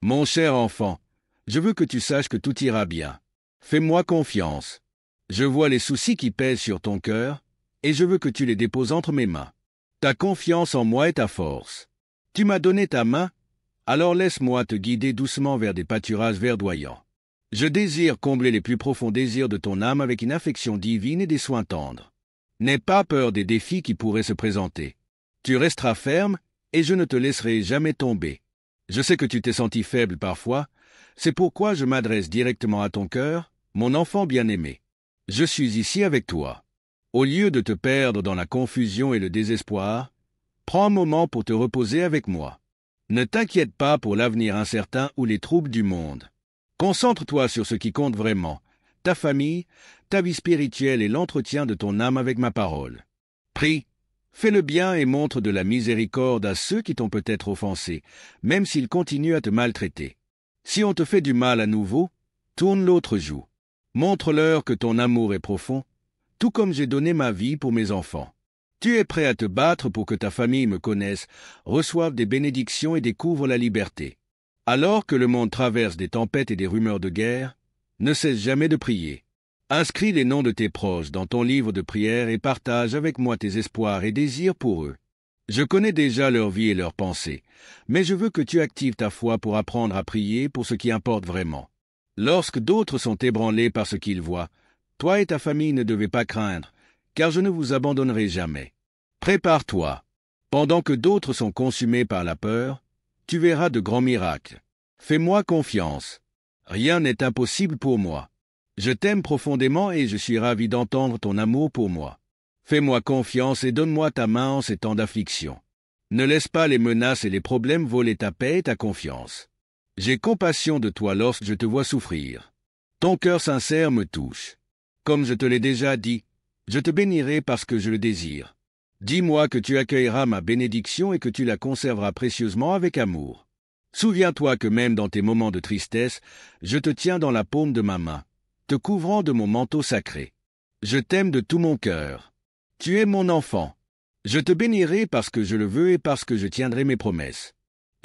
Mon cher enfant, je veux que tu saches que tout ira bien. Fais-moi confiance. Je vois les soucis qui pèsent sur ton cœur, et je veux que tu les déposes entre mes mains. Ta confiance en moi est ta force. Tu m'as donné ta main, alors laisse-moi te guider doucement vers des pâturages verdoyants. Je désire combler les plus profonds désirs de ton âme avec une affection divine et des soins tendres. N'aie pas peur des défis qui pourraient se présenter. Tu resteras ferme, et je ne te laisserai jamais tomber. Je sais que tu t'es senti faible parfois, c'est pourquoi je m'adresse directement à ton cœur, mon enfant bien-aimé. Je suis ici avec toi. Au lieu de te perdre dans la confusion et le désespoir, prends un moment pour te reposer avec moi. Ne t'inquiète pas pour l'avenir incertain ou les troubles du monde. Concentre-toi sur ce qui compte vraiment, ta famille, ta vie spirituelle et l'entretien de ton âme avec ma parole. Prie, fais le bien et montre de la miséricorde à ceux qui t'ont peut-être offensé, même s'ils continuent à te maltraiter. Si on te fait du mal à nouveau, tourne l'autre joue. Montre-leur que ton amour est profond, tout comme j'ai donné ma vie pour mes enfants. Tu es prêt à te battre pour que ta famille me connaisse, reçoive des bénédictions et découvre la liberté. Alors que le monde traverse des tempêtes et des rumeurs de guerre, ne cesse jamais de prier. Inscris les noms de tes proches dans ton livre de prière et partage avec moi tes espoirs et désirs pour eux. Je connais déjà leur vie et leurs pensées, mais je veux que tu actives ta foi pour apprendre à prier pour ce qui importe vraiment. Lorsque d'autres sont ébranlés par ce qu'ils voient, toi et ta famille ne devez pas craindre, car je ne vous abandonnerai jamais. Prépare-toi. Pendant que d'autres sont consumés par la peur, tu verras de grands miracles. Fais-moi confiance. Rien n'est impossible pour moi. Je t'aime profondément et je suis ravi d'entendre ton amour pour moi. Fais-moi confiance et donne-moi ta main en ces temps d'affliction. Ne laisse pas les menaces et les problèmes voler ta paix et ta confiance. J'ai compassion de toi lorsque je te vois souffrir. Ton cœur sincère me touche. Comme je te l'ai déjà dit, je te bénirai parce que je le désire. Dis-moi que tu accueilleras ma bénédiction et que tu la conserveras précieusement avec amour. Souviens-toi que même dans tes moments de tristesse, je te tiens dans la paume de ma main, te couvrant de mon manteau sacré. Je t'aime de tout mon cœur. Tu es mon enfant. Je te bénirai parce que je le veux et parce que je tiendrai mes promesses.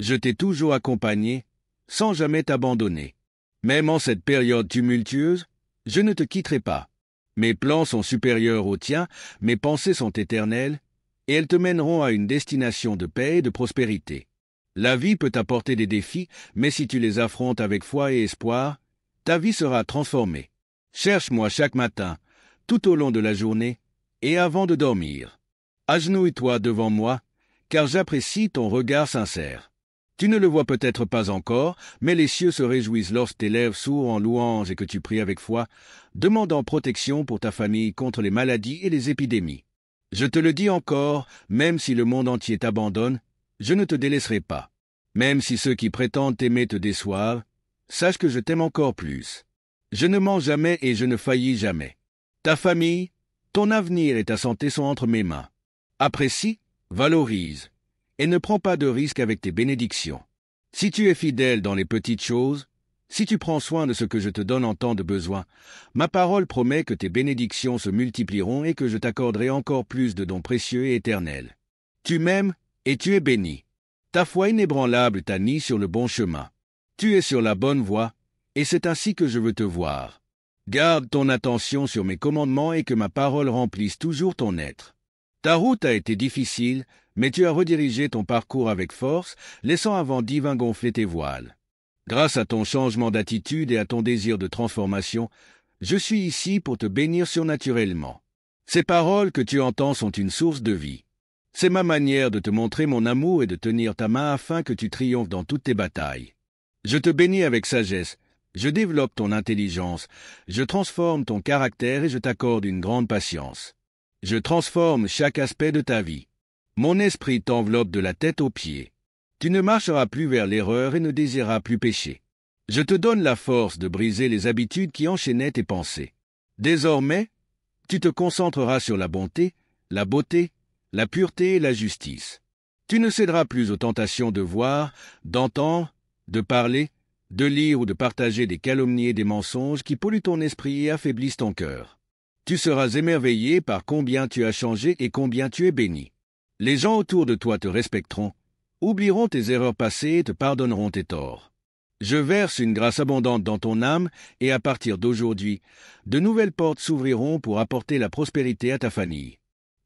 Je t'ai toujours accompagné, sans jamais t'abandonner. Même en cette période tumultueuse, je ne te quitterai pas. Mes plans sont supérieurs aux tiens, mes pensées sont éternelles, et elles te mèneront à une destination de paix et de prospérité. La vie peut t'apporter des défis, mais si tu les affrontes avec foi et espoir, ta vie sera transformée. Cherche-moi chaque matin, tout au long de la journée, et avant de dormir. Agenouille-toi devant moi, car j'apprécie ton regard sincère. Tu ne le vois peut-être pas encore, mais les cieux se réjouissent lorsque tes lèvres s'ouvrent en louange et que tu pries avec foi, demandant protection pour ta famille contre les maladies et les épidémies. Je te le dis encore, même si le monde entier t'abandonne, je ne te délaisserai pas. Même si ceux qui prétendent t'aimer te déçoivent, sache que je t'aime encore plus. Je ne mens jamais et je ne faillis jamais. Ta famille, ton avenir et ta santé sont entre mes mains. Apprécie, valorise, et ne prends pas de risques avec tes bénédictions. Si tu es fidèle dans les petites choses, si tu prends soin de ce que je te donne en temps de besoin, ma parole promet que tes bénédictions se multiplieront et que je t'accorderai encore plus de dons précieux et éternels. Tu m'aimes et tu es béni. Ta foi inébranlable t'a mis sur le bon chemin. Tu es sur la bonne voie, et c'est ainsi que je veux te voir. Garde ton attention sur mes commandements et que ma parole remplisse toujours ton être. Ta route a été difficile, mais tu as redirigé ton parcours avec force, laissant un vent divin gonfler tes voiles. Grâce à ton changement d'attitude et à ton désir de transformation, je suis ici pour te bénir surnaturellement. Ces paroles que tu entends sont une source de vie. C'est ma manière de te montrer mon amour et de tenir ta main afin que tu triomphes dans toutes tes batailles. Je te bénis avec sagesse, je développe ton intelligence, je transforme ton caractère et je t'accorde une grande patience. Je transforme chaque aspect de ta vie. Mon esprit t'enveloppe de la tête aux pieds. Tu ne marcheras plus vers l'erreur et ne désireras plus pécher. Je te donne la force de briser les habitudes qui enchaînaient tes pensées. Désormais, tu te concentreras sur la bonté, la beauté, la pureté et la justice. Tu ne céderas plus aux tentations de voir, d'entendre, de parler, de lire ou de partager des calomnies et des mensonges qui polluent ton esprit et affaiblissent ton cœur. Tu seras émerveillé par combien tu as changé et combien tu es béni. Les gens autour de toi te respecteront, oublieront tes erreurs passées et te pardonneront tes torts. Je verse une grâce abondante dans ton âme, et à partir d'aujourd'hui, de nouvelles portes s'ouvriront pour apporter la prospérité à ta famille.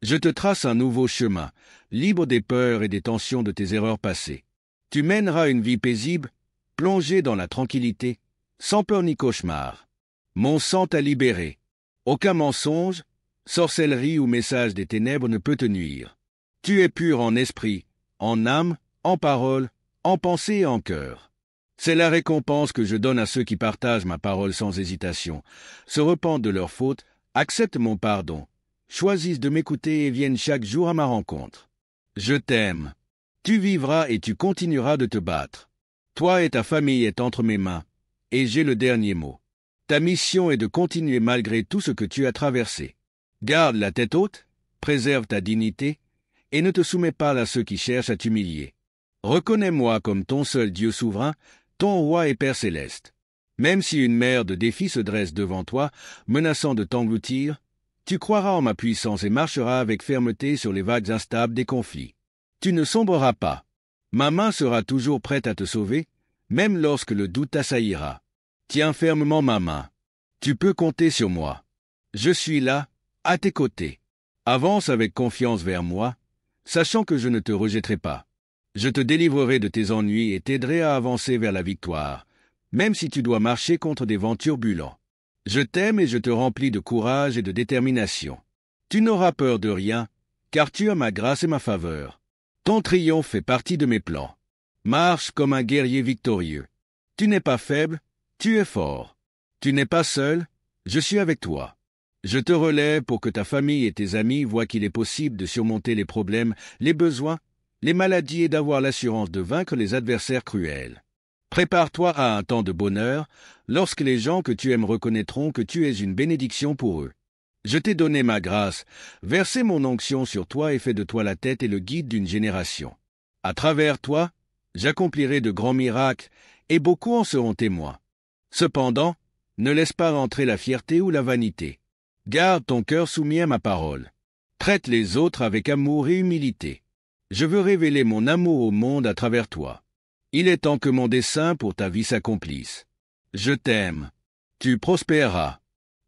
Je te trace un nouveau chemin, libre des peurs et des tensions de tes erreurs passées. Tu mèneras une vie paisible, plongée dans la tranquillité, sans peur ni cauchemar. Mon sang t'a libéré. Aucun mensonge, sorcellerie ou message des ténèbres ne peut te nuire. Tu es pur en esprit, en âme, en parole, en pensée et en cœur. C'est la récompense que je donne à ceux qui partagent ma parole sans hésitation, se repentent de leurs fautes, acceptent mon pardon, choisissent de m'écouter et viennent chaque jour à ma rencontre. Je t'aime. Tu vivras et tu continueras de te battre. Toi et ta famille est entre mes mains, et j'ai le dernier mot. Ta mission est de continuer malgré tout ce que tu as traversé. Garde la tête haute, préserve ta dignité, et ne te soumets pas à ceux qui cherchent à t'humilier. Reconnais-moi comme ton seul Dieu souverain, ton roi et Père céleste. Même si une mer de défis se dresse devant toi, menaçant de t'engloutir, tu croiras en ma puissance et marcheras avec fermeté sur les vagues instables des conflits. Tu ne sombreras pas. Ma main sera toujours prête à te sauver, même lorsque le doute t'assaillira. Tiens fermement ma main. Tu peux compter sur moi. Je suis là, à tes côtés. Avance avec confiance vers moi, sachant que je ne te rejetterai pas. Je te délivrerai de tes ennuis et t'aiderai à avancer vers la victoire, même si tu dois marcher contre des vents turbulents. Je t'aime et je te remplis de courage et de détermination. Tu n'auras peur de rien, car tu as ma grâce et ma faveur. Ton triomphe fait partie de mes plans. Marche comme un guerrier victorieux. Tu n'es pas faible, tu es fort. Tu n'es pas seul, je suis avec toi. Je te relève pour que ta famille et tes amis voient qu'il est possible de surmonter les problèmes, les besoins, les maladies et d'avoir l'assurance de vaincre les adversaires cruels. Prépare-toi à un temps de bonheur, lorsque les gens que tu aimes reconnaîtront que tu es une bénédiction pour eux. Je t'ai donné ma grâce, versé mon onction sur toi et fait de toi la tête et le guide d'une génération. À travers toi, j'accomplirai de grands miracles, et beaucoup en seront témoins. Cependant, ne laisse pas rentrer la fierté ou la vanité. Garde ton cœur soumis à ma parole. Traite les autres avec amour et humilité. Je veux révéler mon amour au monde à travers toi. Il est temps que mon dessein pour ta vie s'accomplisse. Je t'aime. Tu prospéreras.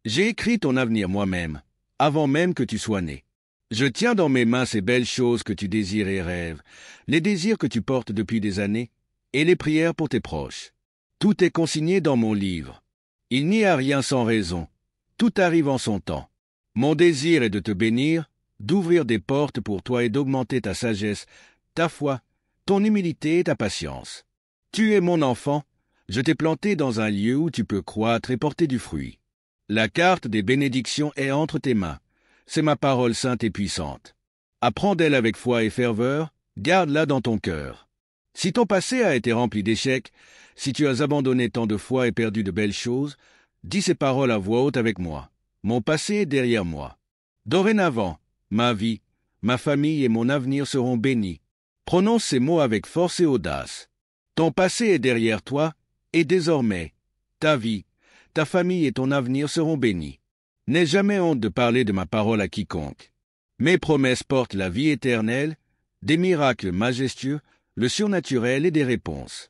J'ai écrit ton avenir moi-même, avant même que tu sois né. Je tiens dans mes mains ces belles choses que tu désires et rêves, les désirs que tu portes depuis des années, et les prières pour tes proches. Tout est consigné dans mon livre. Il n'y a rien sans raison. Tout arrive en son temps. Mon désir est de te bénir, d'ouvrir des portes pour toi et d'augmenter ta sagesse, ta foi, ton humilité et ta patience. Tu es mon enfant, je t'ai planté dans un lieu où tu peux croître et porter du fruit. La carte des bénédictions est entre tes mains. C'est ma parole sainte et puissante. Apprends d'elle avec foi et ferveur, garde-la dans ton cœur. Si ton passé a été rempli d'échecs, si tu as abandonné tant de fois et perdu de belles choses, dis ces paroles à voix haute avec moi. Mon passé est derrière moi. Dorénavant, ma vie, ma famille et mon avenir seront bénis. Prononce ces mots avec force et audace. Ton passé est derrière toi, et désormais, ta vie, ta famille et ton avenir seront bénis. N'aie jamais honte de parler de ma parole à quiconque. Mes promesses portent la vie éternelle, des miracles majestueux, le surnaturel et des réponses.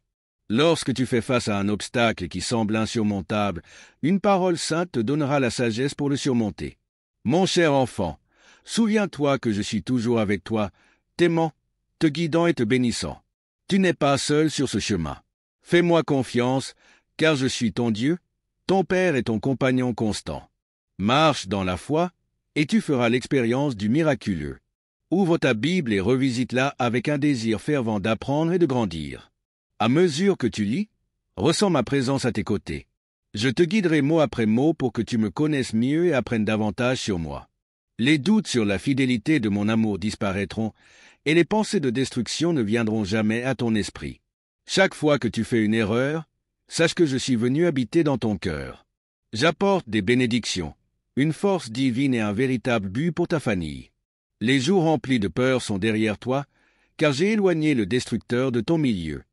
Lorsque tu fais face à un obstacle qui semble insurmontable, une parole sainte te donnera la sagesse pour le surmonter. Mon cher enfant, souviens-toi que je suis toujours avec toi, t'aimant, te guidant et te bénissant. Tu n'es pas seul sur ce chemin. Fais-moi confiance, car je suis ton Dieu, ton Père et ton compagnon constant. Marche dans la foi, et tu feras l'expérience du miraculeux. Ouvre ta Bible et revisite-la avec un désir fervent d'apprendre et de grandir. À mesure que tu lis, ressens ma présence à tes côtés. Je te guiderai mot après mot pour que tu me connaisses mieux et apprennes davantage sur moi. Les doutes sur la fidélité de mon amour disparaîtront, et les pensées de destruction ne viendront jamais à ton esprit. Chaque fois que tu fais une erreur, sache que je suis venu habiter dans ton cœur. J'apporte des bénédictions, une force divine et un véritable but pour ta famille. Les jours remplis de peur sont derrière toi, car j'ai éloigné le destructeur de ton milieu.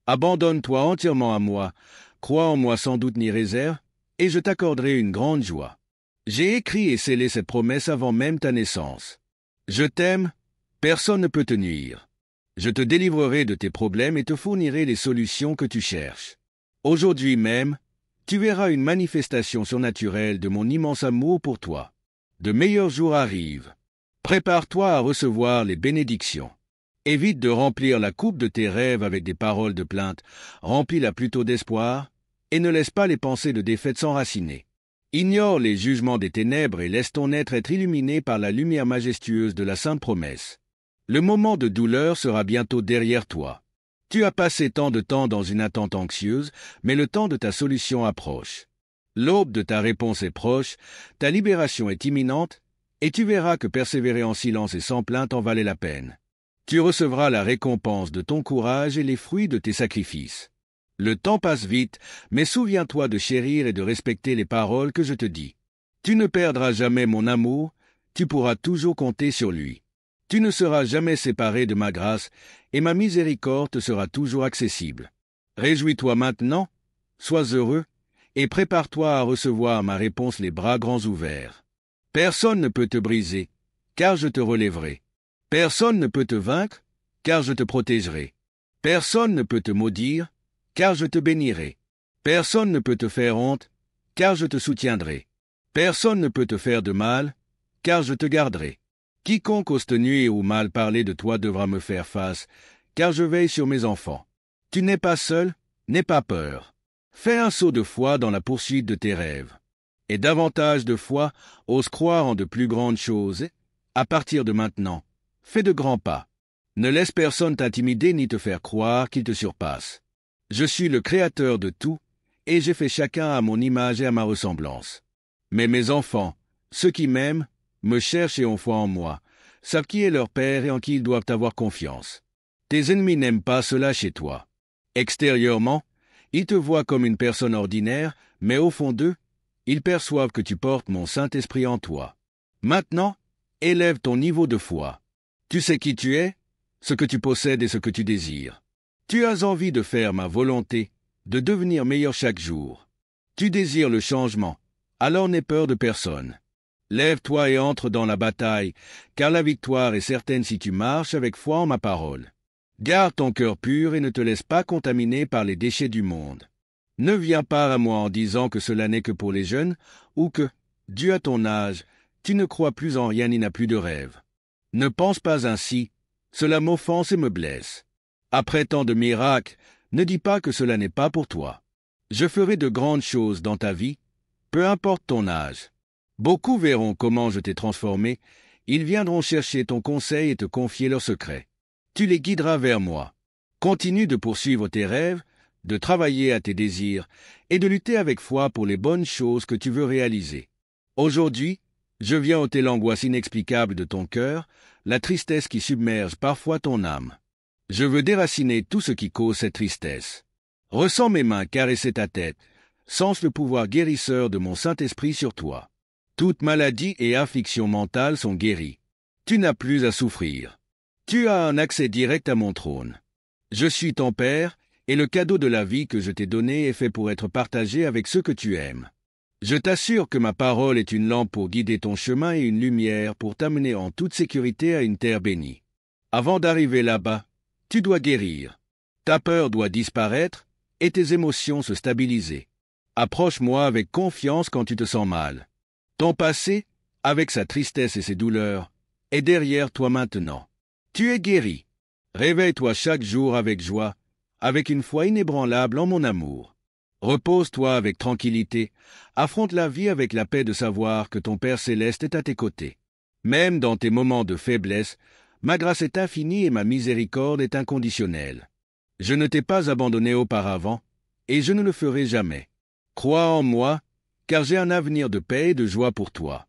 Abandonne-toi entièrement à moi, crois en moi sans doute ni réserve, et je t'accorderai une grande joie. J'ai écrit et scellé cette promesse avant même ta naissance. Je t'aime, personne ne peut te nuire. Je te délivrerai de tes problèmes et te fournirai les solutions que tu cherches. Aujourd'hui même, tu verras une manifestation surnaturelle de mon immense amour pour toi. De meilleurs jours arrivent. Prépare-toi à recevoir les bénédictions. Évite de remplir la coupe de tes rêves avec des paroles de plainte, remplis-la plutôt d'espoir, et ne laisse pas les pensées de défaite s'enraciner. Ignore les jugements des ténèbres et laisse ton être illuminé par la lumière majestueuse de la sainte promesse. Le moment de douleur sera bientôt derrière toi. Tu as passé tant de temps dans une attente anxieuse, mais le temps de ta solution approche. L'aube de ta réponse est proche, ta libération est imminente, et tu verras que persévérer en silence et sans plainte en valait la peine. Tu recevras la récompense de ton courage et les fruits de tes sacrifices. Le temps passe vite, mais souviens-toi de chérir et de respecter les paroles que je te dis. Tu ne perdras jamais mon amour, tu pourras toujours compter sur lui. Tu ne seras jamais séparé de ma grâce, et ma miséricorde te sera toujours accessible. Réjouis-toi maintenant, sois heureux, et prépare-toi à recevoir ma réponse les bras grands ouverts. Personne ne peut te briser, car je te relèverai. Personne ne peut te vaincre, car je te protégerai. Personne ne peut te maudire, car je te bénirai. Personne ne peut te faire honte, car je te soutiendrai. Personne ne peut te faire de mal, car je te garderai. Quiconque ose te nuire ou mal parler de toi devra me faire face, car je veille sur mes enfants. Tu n'es pas seul, n'aie pas peur. Fais un saut de foi dans la poursuite de tes rêves. Et davantage de foi, ose croire en de plus grandes choses. À partir de maintenant, fais de grands pas. Ne laisse personne t'intimider ni te faire croire qu'il te surpasse. Je suis le Créateur de tout, et j'ai fait chacun à mon image et à ma ressemblance. Mais mes enfants, ceux qui m'aiment, me cherchent et ont foi en moi, savent qui est leur Père et en qui ils doivent avoir confiance. Tes ennemis n'aiment pas cela chez toi. Extérieurement, ils te voient comme une personne ordinaire, mais au fond d'eux, ils perçoivent que tu portes mon Saint-Esprit en toi. Maintenant, élève ton niveau de foi. Tu sais qui tu es, ce que tu possèdes et ce que tu désires. Tu as envie de faire ma volonté, de devenir meilleur chaque jour. Tu désires le changement, alors n'aie peur de personne. Lève-toi et entre dans la bataille, car la victoire est certaine si tu marches avec foi en ma parole. Garde ton cœur pur et ne te laisse pas contaminer par les déchets du monde. Ne viens pas à moi en disant que cela n'est que pour les jeunes, ou que, dû à ton âge, tu ne crois plus en rien ni n'as plus de rêve. Ne pense pas ainsi, cela m'offense et me blesse. Après tant de miracles, ne dis pas que cela n'est pas pour toi. Je ferai de grandes choses dans ta vie, peu importe ton âge. Beaucoup verront comment je t'ai transformé, ils viendront chercher ton conseil et te confier leurs secrets. Tu les guideras vers moi. Continue de poursuivre tes rêves, de travailler à tes désirs, et de lutter avec foi pour les bonnes choses que tu veux réaliser. Aujourd'hui, je viens ôter l'angoisse inexplicable de ton cœur, la tristesse qui submerge parfois ton âme. Je veux déraciner tout ce qui cause cette tristesse. Ressens mes mains caresser ta tête, sens le pouvoir guérisseur de mon Saint-Esprit sur toi. Toute maladie et affliction mentale sont guéries. Tu n'as plus à souffrir. Tu as un accès direct à mon trône. Je suis ton Père, et le cadeau de la vie que je t'ai donné est fait pour être partagé avec ceux que tu aimes. Je t'assure que ma parole est une lampe pour guider ton chemin et une lumière pour t'amener en toute sécurité à une terre bénie. Avant d'arriver là-bas, tu dois guérir. Ta peur doit disparaître et tes émotions se stabiliser. Approche-moi avec confiance quand tu te sens mal. Ton passé, avec sa tristesse et ses douleurs, est derrière toi maintenant. Tu es guéri. Réveille-toi chaque jour avec joie, avec une foi inébranlable en mon amour. Repose-toi avec tranquillité, affronte la vie avec la paix de savoir que ton Père céleste est à tes côtés. Même dans tes moments de faiblesse, ma grâce est infinie et ma miséricorde est inconditionnelle. Je ne t'ai pas abandonné auparavant, et je ne le ferai jamais. Crois en moi, car j'ai un avenir de paix et de joie pour toi.